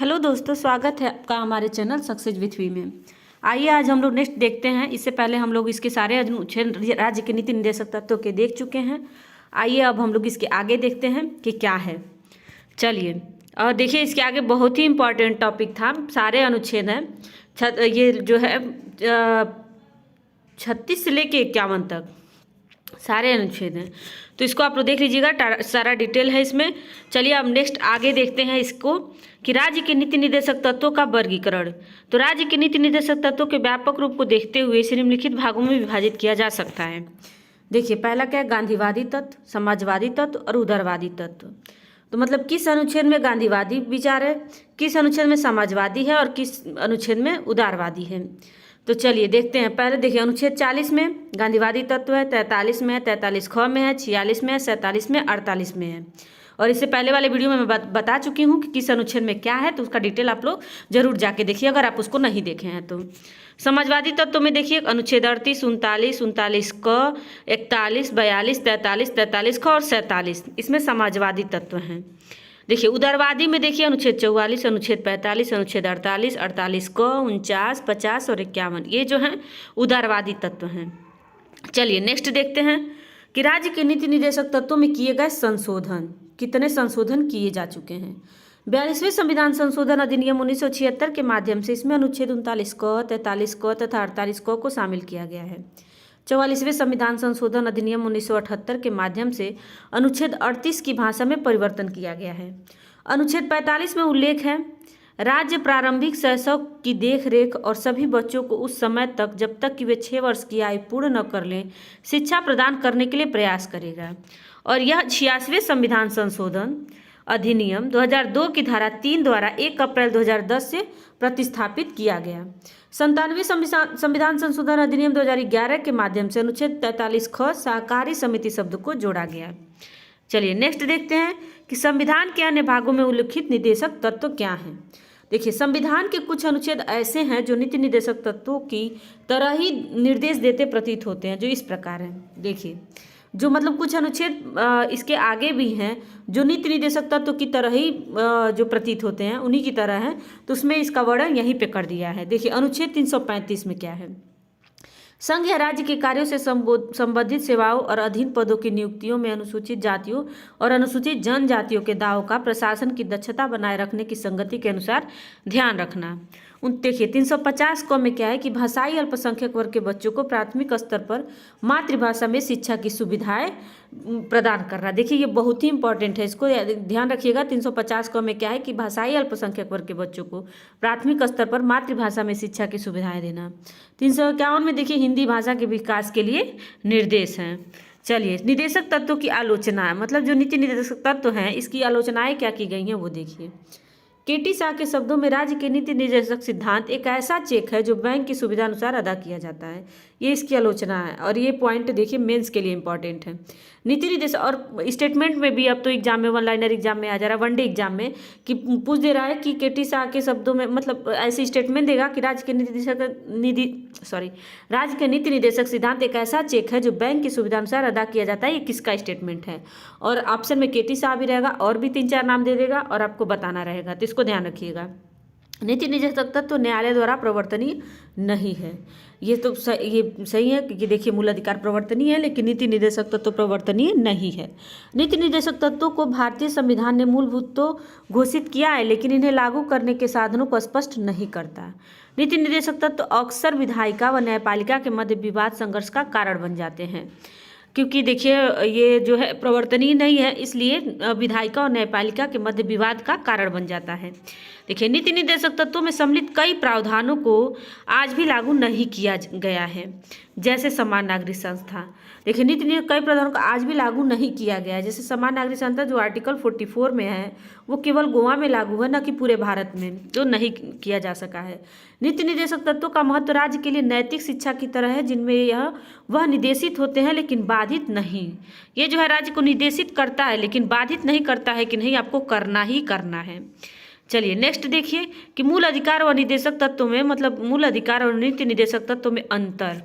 Hello दोस्तों, स्वागत है आपका हमारे चैनल सक्सेस विथ वी में। आइए आज हम लोग नेक्स्ट देखते हैं। इससे पहले हम लोग इसके सारे अनुच्छेद राज्य के नीति निर्देशक तत्वों के देख चुके हैं। आइए अब हम लोग इसके आगे देखते हैं कि क्या है। चलिए, और देखिए इसके आगे बहुत ही इम्पोर्टेंट टॉपिक था, सारे अनुच्छेद हैं। ये जो है 36 से लेके 51 तक सारे अनुच्छेद हैं, तो इसको आप लोग देख लीजिएगा, सारा डिटेल है इसमें। चलिए अब नेक्स्ट आगे देखते हैं इसको कि राज्य के नीति निर्देशक तत्वों का वर्गीकरण। तो राज्य के नीति निर्देशक तत्वों के व्यापक रूप को देखते हुए इसे निम्नलिखित भागों में विभाजित किया जा सकता है। देखिए पहला क्या है, गांधीवादी तत्व, समाजवादी तत्व और उदारवादी तत्व। तो मतलब किस अनुच्छेद में गांधीवादी विचार है, किस अनुच्छेद में समाजवादी है और किस अनुच्छेद में उदारवादी है। तो चलिए देखते हैं। पहले देखिए अनुच्छेद 40 में गांधीवादी तत्व है, 43 में है, 43 ख में है, 46 में है, 47 में, 48 में है। और इससे पहले वाले वीडियो में मैं बता चुकी हूँ कि किस अनुच्छेद में क्या है, तो उसका डिटेल आप लोग जरूर जाके देखिए अगर आप उसको नहीं देखे हैं तो। समाजवादी तत्व में देखिए अनुच्छेद 38, 39, 39 क, 41, 42, 43, 43 ख और 47, इसमें समाजवादी तत्व हैं। देखिए उदारवादी में देखिए अनुच्छेद 44, अनुच्छेद 45, अनुच्छेद 48, 48 क, 49, 50 और 51, ये जो हैं उदारवादी तत्व हैं। चलिए नेक्स्ट देखते हैं कि राज्य के नीति निर्देशक तत्वों में किए गए संशोधन, कितने संशोधन किए जा चुके हैं। 42वें संविधान संशोधन अधिनियम 1976 के माध्यम से इसमें अनुच्छेद 39 क, 43 क तथा 48 क को शामिल किया गया है। 44वें संविधान संशोधन अधिनियम 1978 के माध्यम से अनुच्छेद 38 की भाषा में परिवर्तन किया गया है। अनुच्छेद 45 में उल्लेख है, राज्य प्रारंभिक शैशव की देखरेख और सभी बच्चों को उस समय तक जब तक कि वे 6 वर्ष की आयु पूर्ण न कर लें शिक्षा प्रदान करने के लिए प्रयास करेगा। और यह 86वें संविधान संशोधन अधिनियम 2002 की धारा 3 द्वारा 1 अप्रैल 2010 से प्रतिस्थापित किया गया। 97वें संविधान संशोधन अधिनियम 2011 के माध्यम से अनुच्छेद 43 ख सहकारी समिति शब्द को जोड़ा गया। चलिए नेक्स्ट देखते हैं कि संविधान के अन्य भागों में उल्लिखित निर्देशक तत्व क्या हैं। देखिए संविधान के कुछ अनुच्छेद ऐसे हैं जो नीति निर्देशक तत्वों की तरह ही निर्देश देते प्रतीत होते हैं, जो इस प्रकार हैं। देखिए जो मतलब कुछ अनुच्छेद इसके आगे भी हैं जो नीति निर्देशक तत्व की तरह ही जो प्रतीत होते हैं, उन्हीं की तरह हैं, तो उसमें इसका वर्णन यहीं पे कर दिया है। देखिए अनुच्छेद 335 में क्या है, संघ या राज्य के कार्यों से संबंधित सेवाओं और अधीन पदों की नियुक्तियों में अनुसूचित जातियों और अनुसूचित जनजातियों के दावों का प्रशासन की दक्षता बनाए रखने की संगति के अनुसार ध्यान रखना। देखिए 350 क में क्या है कि भाषाई अल्पसंख्यक वर्ग के बच्चों को प्राथमिक स्तर पर मातृभाषा में शिक्षा की सुविधाएं प्रदान करना। देखिए ये बहुत ही इंपॉर्टेंट है, इसको ध्यान रखिएगा। 350 क में क्या है कि भाषाई अल्पसंख्यक वर्ग के बच्चों को प्राथमिक स्तर पर मातृभाषा में शिक्षा की सुविधाएं देना। 351 में देखिए हिंदी भाषा के विकास के लिए निर्देश हैं। चलिए निर्देशक तत्वों की आलोचना, मतलब जो नीति निर्देशक तत्व हैं इसकी आलोचनाएं क्या की गई हैं वो देखिए। केटी शाह के शब्दों में राज्य के नीति निर्देशक सिद्धांत एक ऐसा चेक है जो बैंक की सुविधा अनुसार अदा किया जाता है, ये इसकी आलोचना है। और ये पॉइंट देखिए मेंस के लिए इंपॉर्टेंट है। नीति निर्देश और स्टेटमेंट में भी अब तो एग्जाम में, वन लाइनर एग्जाम में आ जा रहा है, वनडे एग्जाम में, कि पूछ दे रहा है कि केटी शाह के शब्दों में, मतलब ऐसे स्टेटमेंट देगा कि राज्य के नीति निर्देशक सिद्धांत एक ऐसा चेक है जो बैंक की सुविधा अनुसार अदा किया जाता है, ये किसका स्टेटमेंट है। और ऑप्शन में केटी शाह भी रहेगा और भी 3-4 नाम दे देगा और आपको बताना रहेगा, तो इसको ध्यान रखिएगा। नीति निर्देशक तत्व न्यायालय द्वारा प्रवर्तनीय नहीं है, ये तो ये सही है कि देखिए मूल अधिकार प्रवर्तनीय है लेकिन नीति निर्देशक तत्व प्रवर्तनीय नहीं है। नीति निर्देशक तत्वों को भारतीय संविधान ने मूलभूत तो घोषित किया है लेकिन इन्हें लागू करने के साधनों को स्पष्ट नहीं करता। नीति निर्देशक तत्व अक्सर विधायिका व न्यायपालिका के मध्य विवाद संघर्ष का कारण बन जाते हैं, क्योंकि देखिए ये जो है प्रवर्तनीय नहीं है, इसलिए विधायिका और न्यायपालिका के मध्य विवाद का कारण बन जाता है। देखिए नीति निर्देशक तत्वों में सम्मिलित कई प्रावधानों को आज भी लागू नहीं किया गया है, जैसे समान नागरिक संस्था। देखिए नीति निर्देशक कई प्रावधानों को आज भी लागू नहीं किया गया है, जैसे समान नागरिक संस्था जो आर्टिकल 44 में है वो केवल गोवा में लागू है, न कि पूरे भारत में, जो नहीं किया जा सका है। नीति निर्देशक तत्वों का महत्व राज्य के लिए नैतिक शिक्षा की तरह है, जिनमें वह निर्देशित होते हैं लेकिन बाधित नहीं। ये जो है राज्य को निर्देशित करता है लेकिन बाधित नहीं करता है कि नहीं आपको करना ही करना है। चलिए नेक्स्ट देखिए कि मूल अधिकार व निर्देशक तत्व में, मतलब मूल अधिकार और नीति निर्देशक तत्व में अंतर।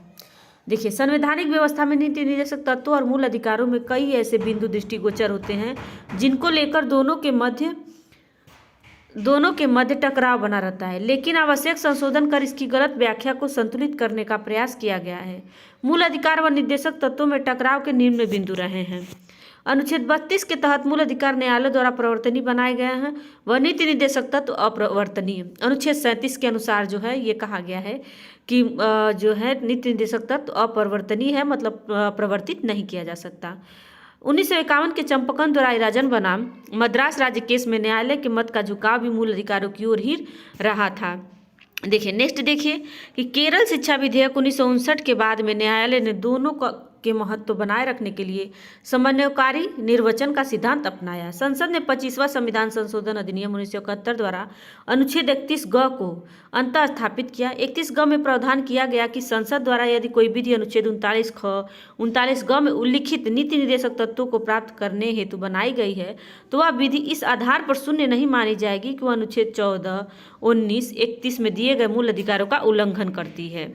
देखिए संवैधानिक व्यवस्था में नीति निर्देशक तत्वों और मूल अधिकारों में कई ऐसे बिंदु दृष्टिगोचर होते हैं जिनको लेकर दोनों के मध्य दोनों के मध्य टकराव बना रहता है, लेकिन आवश्यक संशोधन कर इसकी गलत व्याख्या को संतुलित करने का प्रयास किया गया है। मूल अधिकार व निर्देशक तत्वों में टकराव के निम्न बिंदु रहे हैं। अनुच्छेद 32 के तहत मूल अधिकार न्यायालय द्वारा प्रवर्तनीय बनाए गए हैं, वह नीति निर्देशक तत्व अप्रवर्तनीय। अनुच्छेद 37 के अनुसार जो है ये कहा गया है कि जो है नीति निर्देशक तत्व अपरिवर्तनीय है, मतलब प्रवर्तित नहीं किया जा सकता। 1951 के चंपकन द्वारा राजन बनाम मद्रास राज्य केस में न्यायालय के मत का झुकाव भी मूल अधिकारों की ओर ही रहा था। देखिए नेक्स्ट देखिए कि केरल शिक्षा विधेयक 1959 के बाद में न्यायालय ने दोनों के महत्व बनाए रखने के लिए समन्वयकारी निर्वचन का सिद्धांत अपनाया। संसद ने 25वां संविधान संशोधन अधिनियम 1971 द्वारा अनुच्छेद 31 ग को अंतः स्थापित किया। 31 ग में प्रावधान किया गया कि संसद द्वारा यदि कोई विधि अनुच्छेद 39 ख 39 ग में उल्लिखित नीति निर्देशक तत्वों को प्राप्त करने हेतु बनाई गई है तो वह विधि इस आधार पर शून्य नहीं मानी जाएगी कि वह अनुच्छेद 14, 19, 31 में दिए गए मूल अधिकारों का उल्लंघन करती है।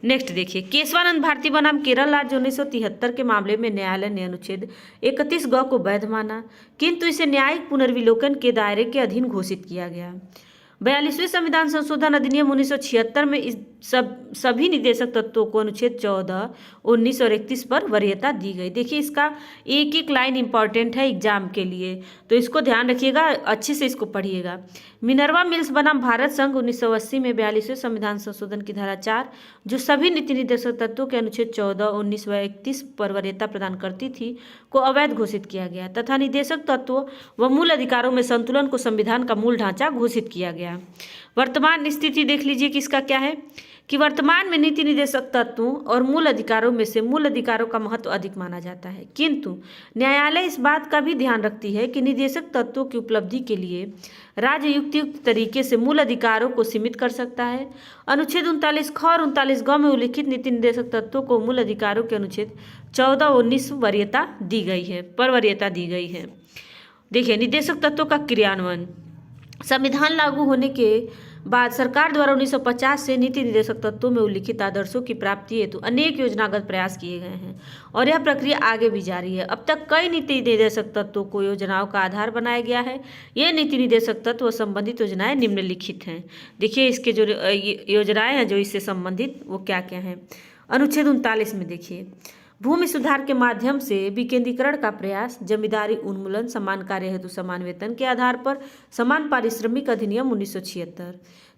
नेक्स्ट देखिए केशवानंद भारती बनाम केरल राज्य 1973 के मामले में न्यायालय ने अनुच्छेद 31 ग को वैध माना, किंतु इसे न्यायिक पुनर्विलोकन के दायरे के अधीन घोषित किया गया। 42वें संविधान संशोधन अधिनियम 1976 में इस सभी निर्देशक तत्वों को अनुच्छेद 14, 19 और 31 पर वरीयता दी गई। देखिए इसका एक एक लाइन इंपॉर्टेंट है एग्जाम के लिए, तो इसको ध्यान रखिएगा, अच्छे से इसको पढ़िएगा। मिनर्वा मिल्स बनाम भारत संघ 1980 में 42वें संविधान संशोधन की धारा 4 जो सभी नीति निर्देशक तत्वों के अनुच्छेद 14, 19 व 31 पर वरीयता प्रदान करती थी को अवैध घोषित किया गया तथा निर्देशक तत्वों व मूल अधिकारों में संतुलन को संविधान का मूल ढांचा घोषित किया गया। वर्तमान स्थिति देख लीजिए कि इसका क्या है कि वर्तमान में नीति निर्देशक तत्वों और मूल अधिकारों में से मूल अधिकारों का महत्व अधिक माना जाता है, किंतु न्यायालय इस बात का भी ध्यान रखती है कि निर्देशक तत्वों की उपलब्धि के लिए राज्य युक्तियुक्त तरीके से मूल अधिकारों को सीमित कर सकता है। अनुच्छेद 39 ख और 39 ग में उल्लिखित नीति निर्देशक तत्वों को मूल अधिकारों के अनुच्छेद 14 और 19 वरीयता दी गई है, पर वरीयता दी गई है। देखिए निर्देशक तत्वों का क्रियान्वयन। संविधान लागू होने के बाद सरकार द्वारा 1950 से नीति निर्देशक तत्वों में उल्लिखित आदर्शों की प्राप्ति हेतु अनेक योजनागत प्रयास किए गए हैं और यह प्रक्रिया आगे भी जारी है। अब तक कई नीति निर्देशक तत्वों को योजनाओं का आधार बनाया गया है। ये नीति निर्देशक तत्व संबंधित योजनाएं निम्नलिखित हैं। देखिए इसके जो योजनाएं हैं जो इससे संबंधित वो क्या क्या हैं। अनुच्छेद 39 में देखिए भूमि सुधार के माध्यम से विकेंद्रीकरण का प्रयास, जमींदारी उन्मूलन, समान कार्य हेतु समान वेतन के आधार पर समान पारिश्रमिक अधिनियम 1976।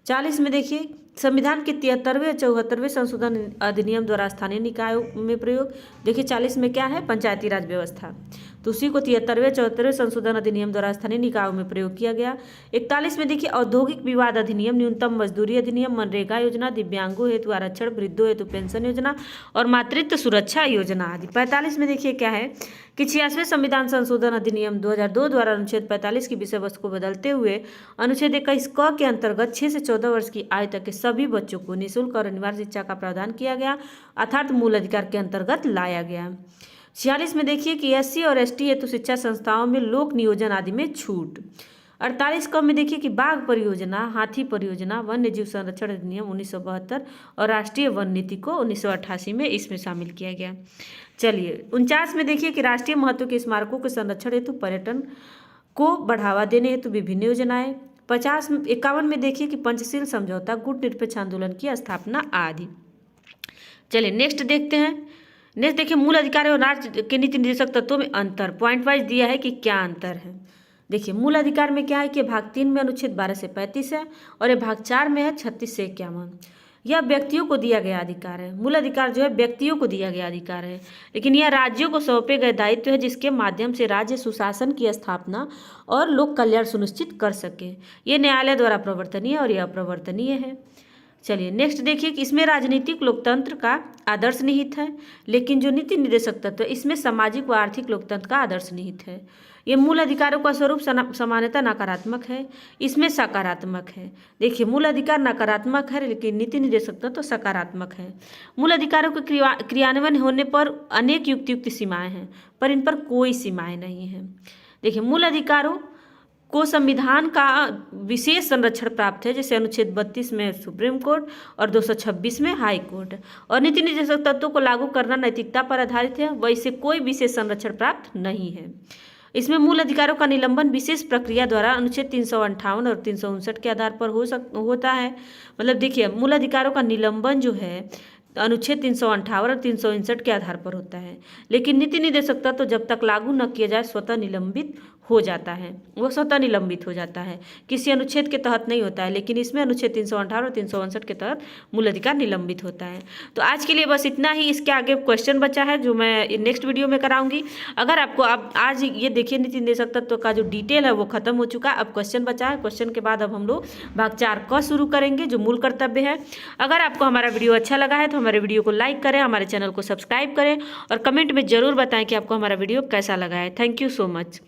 40 में देखिए संविधान के 73वें और 74वें संशोधन अधिनियम द्वारा स्थानीय निकायों में प्रयोग। देखिए 40 में क्या है पंचायती राज व्यवस्था, तो उसी को 73वें 74वें संशोधन अधिनियम द्वारा स्थानीय निकायों में प्रयोग किया गया। 41 में देखिए औद्योगिक विवाद अधिनियम, न्यूनतम मजदूरी अधिनियम, मनरेगा योजना, दिव्यांगों हेतु आरक्षण, वृद्धों हेतु पेंशन योजना और मातृत्व सुरक्षा योजना आदि। 45 में देखिए क्या है कि 86वें संविधान संशोधन अधिनियम 2002 द्वारा अनुच्छेद 45 की विषय वस्तु को बदलते हुए अनुच्छेद 21 क के अंतर्गत 6 से 14 वर्ष की आयु तक के सभी बच्चों को निःशुल्क और अनिवार्य शिक्षा का प्रावधान किया गया, अर्थात मूल अधिकार के अंतर्गत लाया गया। 46 में देखिए कि SC और ST हेतु शिक्षा संस्थाओं में लोक नियोजन आदि में छूट। 48 क में देखिए कि बाघ परियोजना, हाथी परियोजना, वन्य जीव संरक्षण अधिनियम 1972 और राष्ट्रीय वन नीति को 1988 में इसमें शामिल किया गया। चलिए 49 में देखिए कि राष्ट्रीय महत्व के स्मारकों के संरक्षण हेतु पर्यटन को बढ़ावा देने हेतु विभिन्न योजनाएं। 51 में देखिए कि पंचशील समझौता, गुट निरपेक्ष आंदोलन की स्थापना आदि। चलिए नेक्स्ट देखते हैं। नेक्स्ट देखिए मूल अधिकार और राज्य के नीति निर्देशक तत्वों में अंतर, पॉइंट वाइज दिया है कि क्या अंतर है। देखिए मूल अधिकार में क्या है कि भाग 3 में अनुच्छेद 12 से 35 है और ये भाग 4 में है 36 से 51। यह व्यक्तियों को दिया गया अधिकार है। मूल अधिकार जो है व्यक्तियों को दिया गया अधिकार है, लेकिन यह राज्यों को सौंपे गए दायित्व है जिसके माध्यम से राज्य सुशासन की स्थापना और लोक कल्याण सुनिश्चित कर सके। ये न्यायालय द्वारा प्रवर्तनीय और यह अप्रवर्तनीय है। चलिए नेक्स्ट देखिए कि इसमें राजनीतिक लोकतंत्र का आदर्श निहित है, लेकिन जो नीति निर्देशक तत्व है इसमें सामाजिक व आर्थिक लोकतंत्र का आदर्श निहित है। ये मूल अधिकारों का स्वरूप सामान्यतः नकारात्मक है, इसमें सकारात्मक है। देखिए मूल अधिकार नकारात्मक है लेकिन नीति निर्देशक तत्व सकारात्मक है। मूल अधिकारों के क्रियान्वयन होने पर अनेक युक्त सीमाएं हैं, पर इन पर कोई सीमाएं नहीं हैं। देखिए मूल अधिकारों को संविधान का विशेष संरक्षण प्राप्त है, जैसे अनुच्छेद 32 में सुप्रीम कोर्ट और 226 में हाई कोर्ट, और नीति निर्देशक तत्वों को लागू करना नैतिकता पर आधारित है, वैसे कोई विशेष संरक्षण प्राप्त नहीं है। इसमें मूल अधिकारों का निलंबन विशेष प्रक्रिया द्वारा अनुच्छेद 358 और 359 के आधार पर होता है। मतलब देखिए, मूल अधिकारों का निलंबन जो है अनुच्छेद 358 और 359 के आधार पर होता है, लेकिन नीति निर्देशक तत्व जब तक लागू न किया जाए स्वतः निलंबित हो जाता है, वो स्वतः निलंबित हो जाता है, किसी अनुच्छेद के तहत नहीं होता है। लेकिन इसमें अनुच्छेद 358 और 359 के तहत मूल अधिकार निलंबित होता है। तो आज के लिए बस इतना ही। इसके आगे क्वेश्चन बचा है जो मैं नेक्स्ट वीडियो में कराऊंगी। अगर आपको अब आज ये देखिए नीति निर्देशक तत्व का जो डिटेल है वो खत्म हो चुका है, अब क्वेश्चन बचा है। क्वेश्चन के बाद अब हम लोग भाग 4 क शुरू करेंगे जो मूल कर्तव्य है। अगर आपको हमारा वीडियो अच्छा लगा है तो हमारे वीडियो को लाइक करें, हमारे चैनल को सब्सक्राइब करें और कमेंट में ज़रूर बताएं कि आपको हमारा वीडियो कैसा लगा है। Thank you so much.